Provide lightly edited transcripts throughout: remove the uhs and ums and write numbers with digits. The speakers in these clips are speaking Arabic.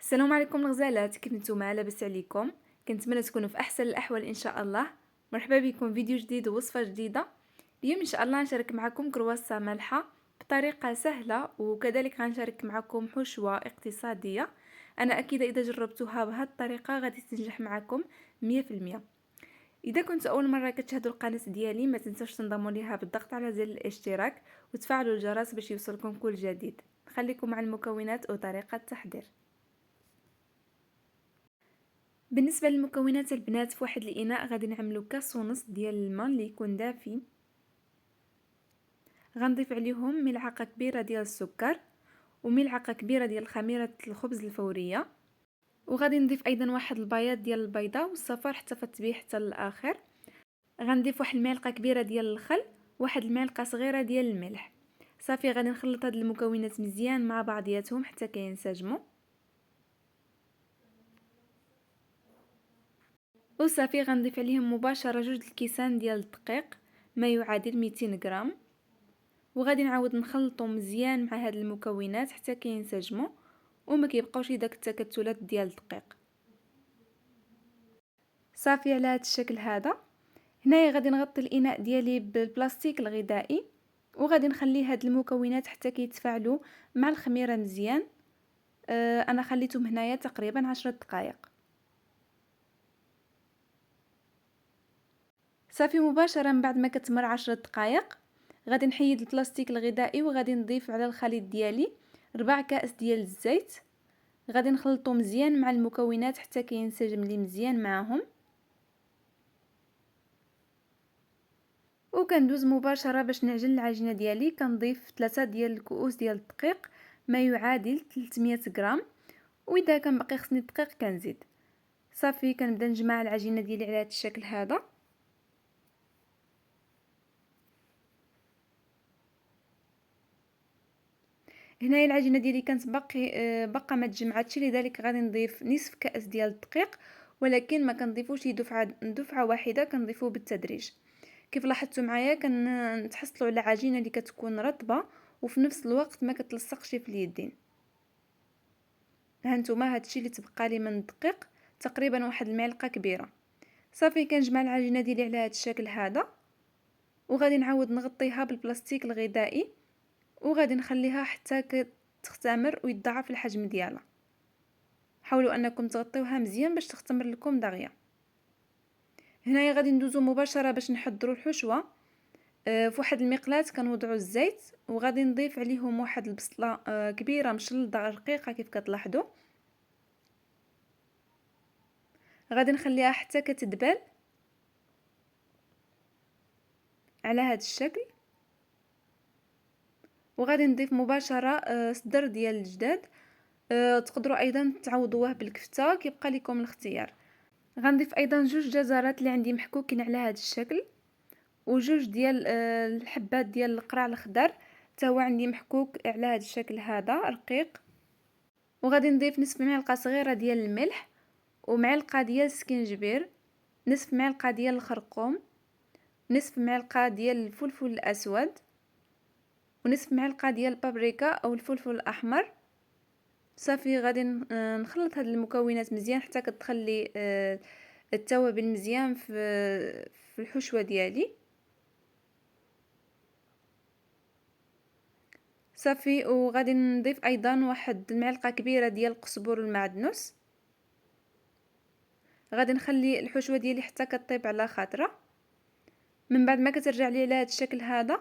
السلام عليكم الغزالات، كيف نتوما؟ لاباس عليكم؟ كنتمنى تكونوا في احسن الاحوال ان شاء الله. مرحبا بكم فيديو جديد ووصفه جديده. اليوم ان شاء الله نشارك معكم كرواسه مالحه بطريقه سهله، وكذلك غنشارك معكم حشوه اقتصاديه. انا اكيد اذا جربتوها بهذه الطريقه غادي تنجح معكم 100%. اذا كنت اول مره كتشاهدوا القناه ديالي ما تنسوش تنضموا ليها بالضغط على زر الاشتراك وتفعلوا الجرس باش يوصلكم كل جديد. خليكم مع المكونات وطريقه التحضير. بالنسبه للمكونات البنات، في واحد الاناء غادي نعملو كاس ونص ديال الماء اللي يكون دافي. غنضيف عليهم ملعقه كبيره ديال السكر وملعقه كبيره ديال خميره الخبز الفوريه، وغادي نضيف ايضا واحد البياض ديال البيضه والصفار حتى فتبيه حتى للاخر. غنضيف واحد المعلقه كبيره ديال الخل، واحد المعلقه صغيره ديال الملح. صافي غادي نخلط هاد المكونات مزيان مع بعضياتهم حتى كينسجموا. وصافي غنضيف عليهم مباشره 2 الكيسان ديال الدقيق، ما يعادل 200 غرام، وغادي نعاود نخلطو مزيان مع هاد المكونات حتى كينسجموا وما كيبقاوش داك التكتلات ديال الدقيق. صافي على هاد الشكل هذا. هنايا غادي نغطي الاناء ديالي بالبلاستيك الغذائي، وغادي نخلي هاد المكونات حتى كيتفاعلوا مع الخميره مزيان. انا خليتهم هنايا تقريبا 10 دقائق. صافي مباشره من بعد ما كتمر 10 دقائق غادي نحيد البلاستيك الغذائي، وغادي نضيف على الخليط ديالي 4 كأس ديال الزيت. غادي نخلطو مزيان مع المكونات حتى كينسجم لي مزيان معهم، وكندوز مباشره باش نعجن العجينه ديالي. كنضيف 3 ديال الكؤوس ديال الدقيق، ما يعادل 300 غرام، واذا كان باقي خصني الدقيق كنزيد. صافي كنبدا نجمع العجينه ديالي على هذا الشكل هذا. هنايا العجينه ديالي كانت باقا ما تجمعاتش، لذلك غادي نضيف نصف كأس ديال الدقيق، ولكن ما كنضيفوش دفعه واحده، كنضيفوه بالتدريج. كيف لاحظتوا معايا كنتحصلوا على عجينه اللي كتكون رطبه وفي نفس الوقت ما كتلصقش في اليدين. هانتوما هادشي اللي تبقى لي من الدقيق، تقريبا واحد المعلقه كبيره. صافي كنجمع العجينه ديالي على هذا الشكل هذا، وغادي نعاود نغطيها بالبلاستيك الغذائي، وغادي نخليها حتى تختمر ويتضاعف الحجم ديالها. حاولوا انكم تغطيوها مزيان باش تختمر لكم دغيا. هنايا غادي ندوزو مباشره باش نحضروا الحشوه. في واحد المقلاة كنوضعوا الزيت، وغادي نضيف عليهم واحد البصله كبيره مشلضه رقيقه كيف كتلاحظوا. غادي نخليها حتى كتدبل على هذا الشكل، وغادي نضيف مباشره صدر ديال الجداد. تقدروا ايضا تعوضوه بالكفته، كيبقى لكم الاختيار. غنضيف ايضا 2 جزرات اللي عندي محكوكين على هذا الشكل، وجوج ديال الحبات ديال القرع الخضر حتى هو عندي محكوك على هذا الشكل هذا رقيق. وغادي نضيف نصف معلقه صغيره ديال الملح، ومعلقه ديال السكينجبير، نصف معلقه ديال الخرقوم، نصف معلقه ديال الفلفل الاسود، ونصف معلقه ديال البابريكا او الفلفل الاحمر. صافي غادي نخلط هاد المكونات مزيان حتى كتخلي التوابل مزيان في الحشوه ديالي. صافي وغادي نضيف ايضا واحد المعلقه كبيره ديال القزبر المعدنوس. غادي نخلي الحشوه ديالي حتى كطيب على خاطره. من بعد ما كترجع لي على هذا الشكل هذا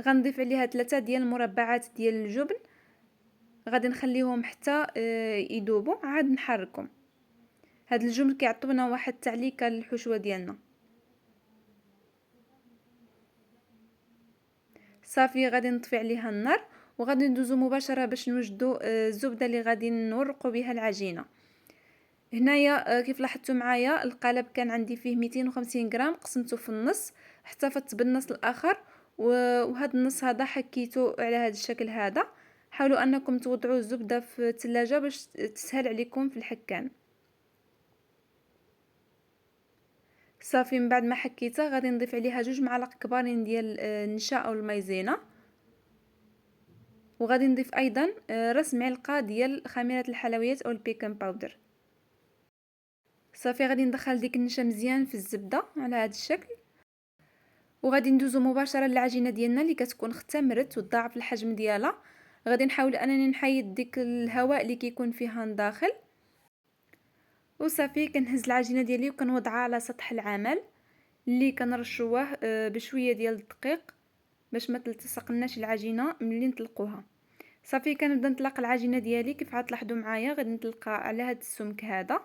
غنضيف عليها 3 ديال المربعات ديال الجبن. غادي نخليهم حتى يذوبوا، عاد نحركهم. هاد الجبن كيعطونا واحد التعليكه للحشوه ديالنا. صافي غادي نطفي عليها النار، وغادي ندوزو مباشره باش نوجدوا الزبده اللي غادي نورقوا بها العجينه. هنايا كيف لاحظتوا معايا القالب كان عندي فيه 250 غرام، قسمته في النص، احتفظت بالنص الاخر، وهذا النص هذا حكيته على هذا الشكل هذا. حاولوا انكم توضعوا الزبده في الثلاجه باش تسهل عليكم في الحكان. صافي من بعد ما حكيتها غادي نضيف عليها 2 معالق كبارين ديال النشا او المايزينا. وغادي نضيف ايضا راس معلقه ديال خميره الحلويات او البيكن باودر. صافي غادي ندخل ديك النشا مزيان في الزبده على هذا الشكل، وغادي ندوزو مباشره للعجينه ديالنا اللي كتكون اختمرت وتضاعف الحجم ديالها. غادي نحاول انني نحيد ديك الهواء اللي كيكون فيها من داخل، وصافي كنهز العجينه ديالي وكنوضعها على سطح العمل اللي كنرشوه بشويه ديال الدقيق باش ما تلتصقناش العجينه ملي نطلقوها. صافي كنبدا نطلق العجينه ديالي كيف غتلاحظوا معايا، غادي نطلقها على هذا السمك هذا،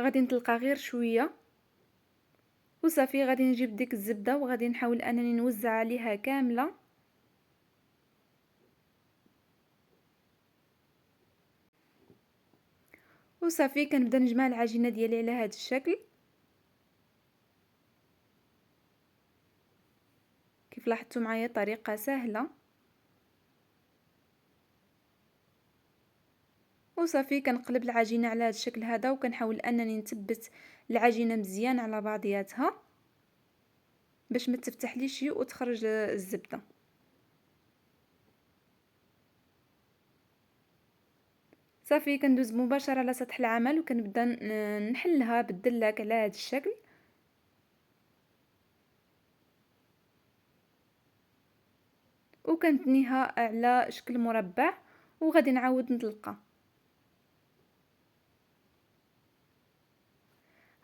غادي نطلقها غير شويه، وصافي غادي نجيب ديك الزبده وغادي نحاول انني نوزع عليها كامله. وصافي كنبدا نجمع العجينه ديالي على هذا الشكل كيف لاحظتوا معايا، طريقه سهله. وصافي كنقلب العجينه على هذا الشكل هذا وكنحاول انني نثبت العجينه مزيان على بعضياتها باش ما تفتحليش وتخرج الزبده. صافي كندوز مباشره على سطح العمل وكنبدا نحلها بالدلاك على هذا الشكل، وكنتنيها على شكل مربع وغادي نعاود نطلقها.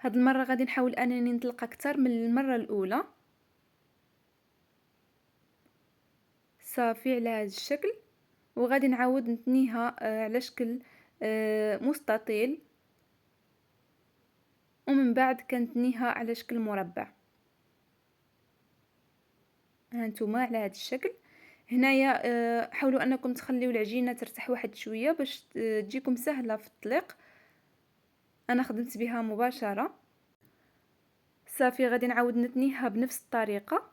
هاد المره غادي نحاول انني نطلق اكثر من المره الاولى. صافي على هذا الشكل، وغادي نعاود نتنيها على شكل مستطيل، ومن بعد كنتنيها على شكل مربع. هانتوما على هذا الشكل. هنايا حاولوا انكم تخليوا العجينه ترتاح واحد شويه باش تجيكم سهله في التطليق. انا خدمت بها مباشره. صافي غادي نعاود نتنيها بنفس الطريقه.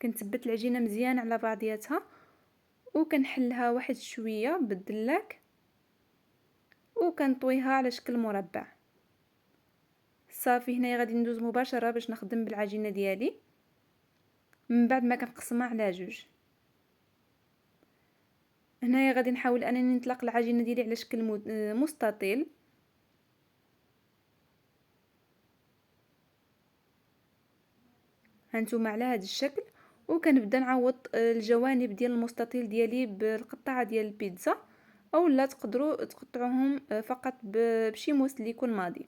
كنثبت العجينه مزيان على بعضياتها وكنحلها واحد شويه بالدلاك وكنطويها على شكل مربع. صافي هنايا غادي ندوز مباشره باش نخدم بالعجينه ديالي من بعد ما كنقسمها على جوج. هنايا غادي نحاول انني نطلق العجينه ديالي على شكل مستطيل. هانتوما على هذا الشكل، وكنبدا نعوض الجوانب ديال المستطيل ديالي بالقطعه ديال البيتزا، او لا تقدروا تقطعوهم فقط بشي موسليكون ماضي.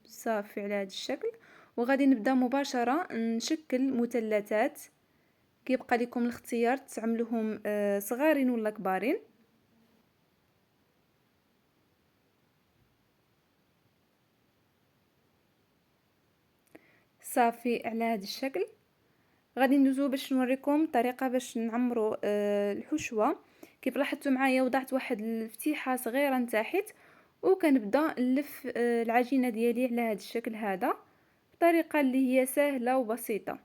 صافي على هذا الشكل، وغادي نبدا مباشره نشكل مثلثات. كيبقى لكم الاختيار تعملوهم صغارين ولا كبارين. صافي على هذا الشكل. غادي ندوزو باش نوريكم طريقه باش نعمروا الحشوه. كيف لاحظتوا معايا وضعت واحد الفتيحه صغيره لتحت، وكنبدا نلف العجينه ديالي على هذا الشكل هذا بطريقه اللي هي سهله وبسيطه.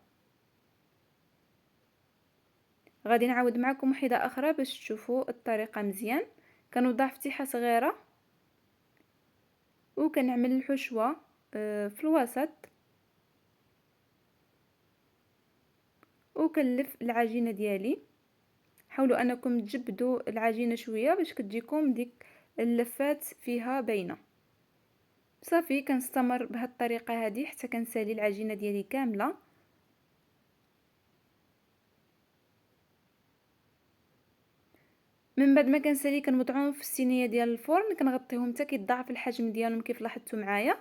غادي نعاود معكم وحده اخرى باش تشوفوا الطريقه مزيان. كنوضع فتيحه صغيره وكنعمل الحشوه في الوسط، وكنلف العجينه ديالي. حاولوا انكم تجبدوا العجينه شويه باش كتجيكم ديك اللفات فيها باينه. صافي كنستمر بهذه الطريقه هذه حتى كنسالي العجينه ديالي كامله. من بعد ما كنسالي كنوضعهم في الصينيه ديال الفرن، كنغطيهم حتى كيتضاعف الحجم ديالهم كيف لاحظتوا معايا.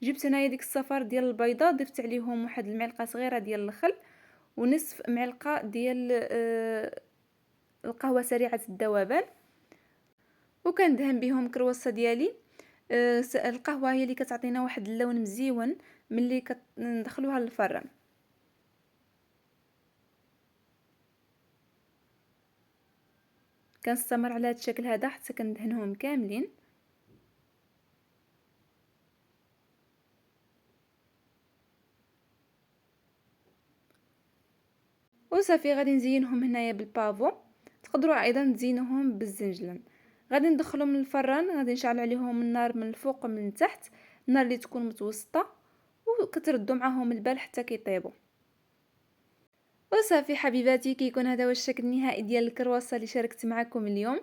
جبت هنايا ديك الصفار ديال البيضه، ضفت عليهم واحد المعلقه صغيره ديال الخل ونصف معلقه ديال القهوه سريعه الذوبان، وكندهن بهم كرواسه ديالي. القهوه هي اللي كتعطينا واحد اللون مزيون ملي كندخلوها للفران. كنستمر على هذا الشكل هذا حتى كندهنهم كاملين. وصافي غادي نزينهم هنايا بالبافو. تقدروا ايضا تزينوهم بالزنجلان. غادي ندخلهم للفران، غادي نشعل عليهم النار من الفوق ومن التحت، النار اللي تكون متوسطه، وكتردوا معاهم البال حتى كيطيبوا. وصافي حبيباتي، كيكون هذا هو الشكل النهائي ديال الكرواسه اللي شاركت معكم اليوم،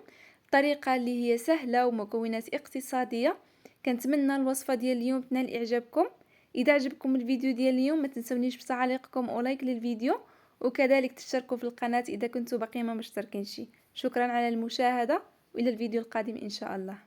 طريقه اللي هي سهله ومكونات اقتصاديه. كنتمنى الوصفه ديال اليوم تنال اعجابكم. اذا عجبكم الفيديو ديال اليوم ما تنسونيش بتعليقكم ولايك للفيديو، وكذلك تشتركوا في القناه اذا كنتوا باقيين ما مشتركينش. شكرا على المشاهده، والى الفيديو القادم ان شاء الله.